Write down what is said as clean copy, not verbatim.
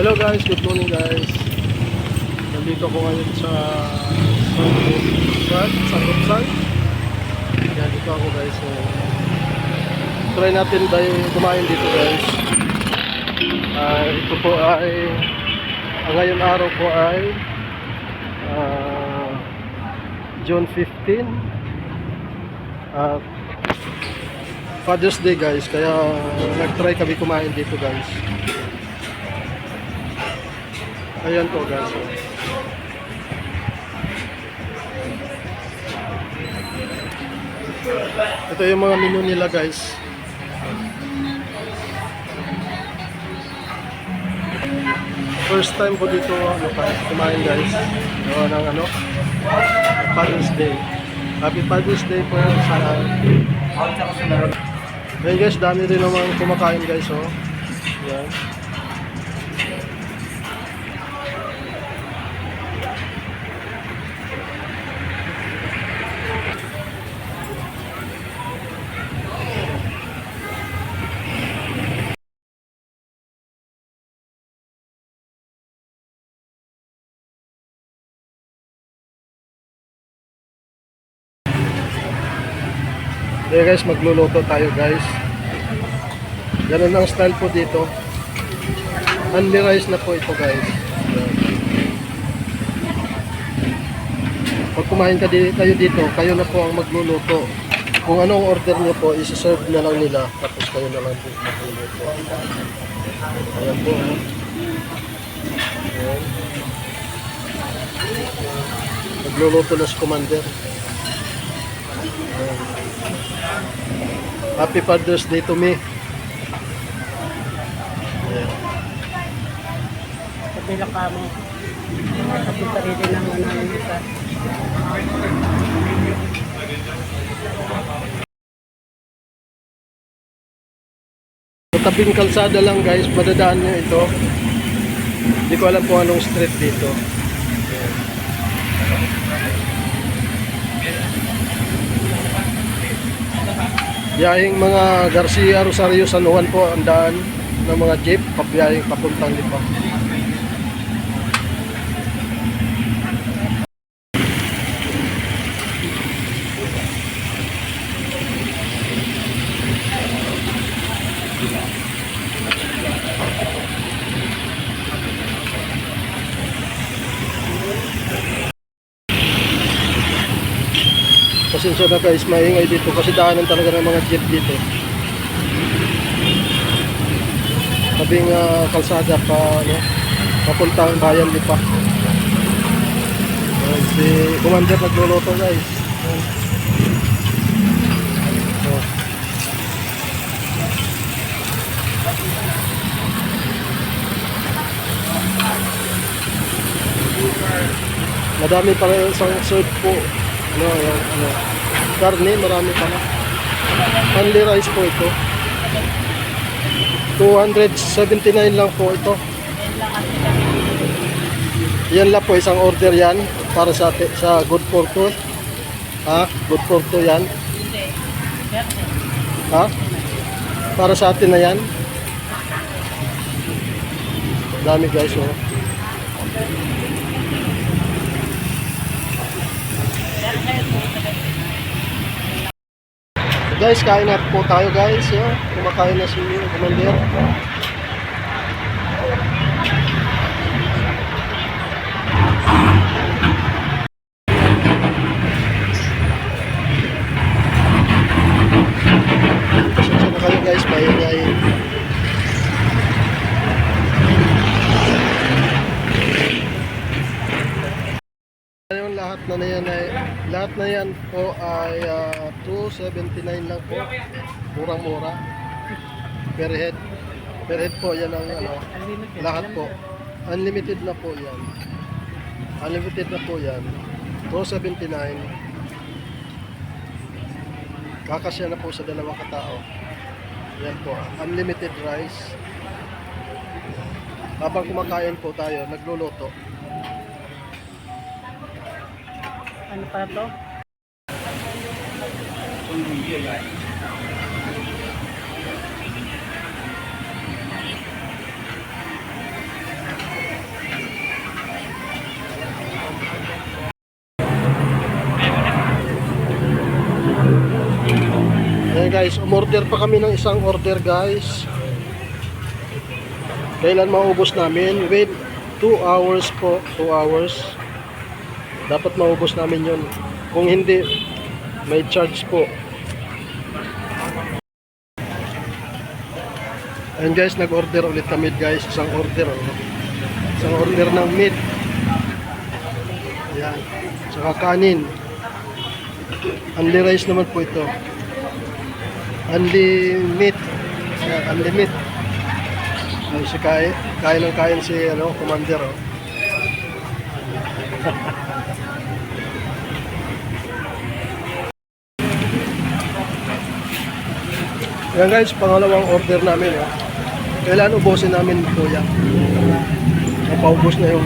Hello guys, good morning guys. Nandito ko ngayon sa Sanggupsan. Yan, dito ako guys. So, try natin tayo kumain dito guys. Ito po ay ngayon araw po ay June 15 Father's Day guys, kaya nag-try kami kumain dito guys. Ayan po guys. Ito yung mga menu nila guys. First time ko dito kumain guys. Ng Father's Day. Happy Father's Day po sa ayun guys, dami rin naman kumakain guys. Oh. Ayan. Okay guys, magluluto tayo guys. Ganun ang style po dito. Only rice na po ito guys. Pag kumain kayo dito, kayo na po ang magluluto. Kung anong order nyo po, isi-serve na lang nila. Tapos kayo na lang po magluluto. Ayan po. Ayan. Magluluto na si Commander. Ayan. Happy Father's Day to me. Yeah. Pagdila ka mo. Kapita rin ang namin isa. Sa tabing kalsada lang guys, madadaan nyo ito. Hindi ko alam kung anong street dito. Biyahing mga Garcia, Rosario, San Juan po ang daan ng mga jeep, pabiyahing papuntang Lipa. Pasensya na guys, maingay dito kasi daanan talaga ng mga jeep dito. Tabing kalsada pa, papuntang bayan Lipa. Si Commander nagluluto guys. Madami pa rin isang serve po. Karne, marami pa na. Only rice po ito. 279 lang po ito. Yan lang po, isang order yan para sa Good for Two. Ha? Good for Two yan. Ha? Para sa atin na yan. Dami guys, oh. Guys, kain na po tayo guys. Kumakain na si Commander. Pasensya na kayo guys, maingay. Lahat na yan po ay 279 lang po. Murang-mura. Per head. Per head po yan ang lahat po. Unlimited na po yan. Unlimited na po yan. 279. Kakasya na po sa dalawang katao. Yan po. Unlimited rice. Habang kumakain po tayo, nagluluto. Ano pa to? guys, umorder pa kami ng isang order guys. Kailan maubos namin? Wait, 2 hours po, 2 hours. Dapat maubos namin yun. Kung hindi, may charge po. Ayan guys, nag-order ulit kami guys. Isang order. Oh. Isang order ng meat. Ayan. Saka kanin. Unli rice naman po ito. Unli meat. Ayan, unli meat. Ay, si kain ng kain si commander. Oh. Yan guys, pangalawang order namin. Kailan ubusin namin po yan. Napaubos na yung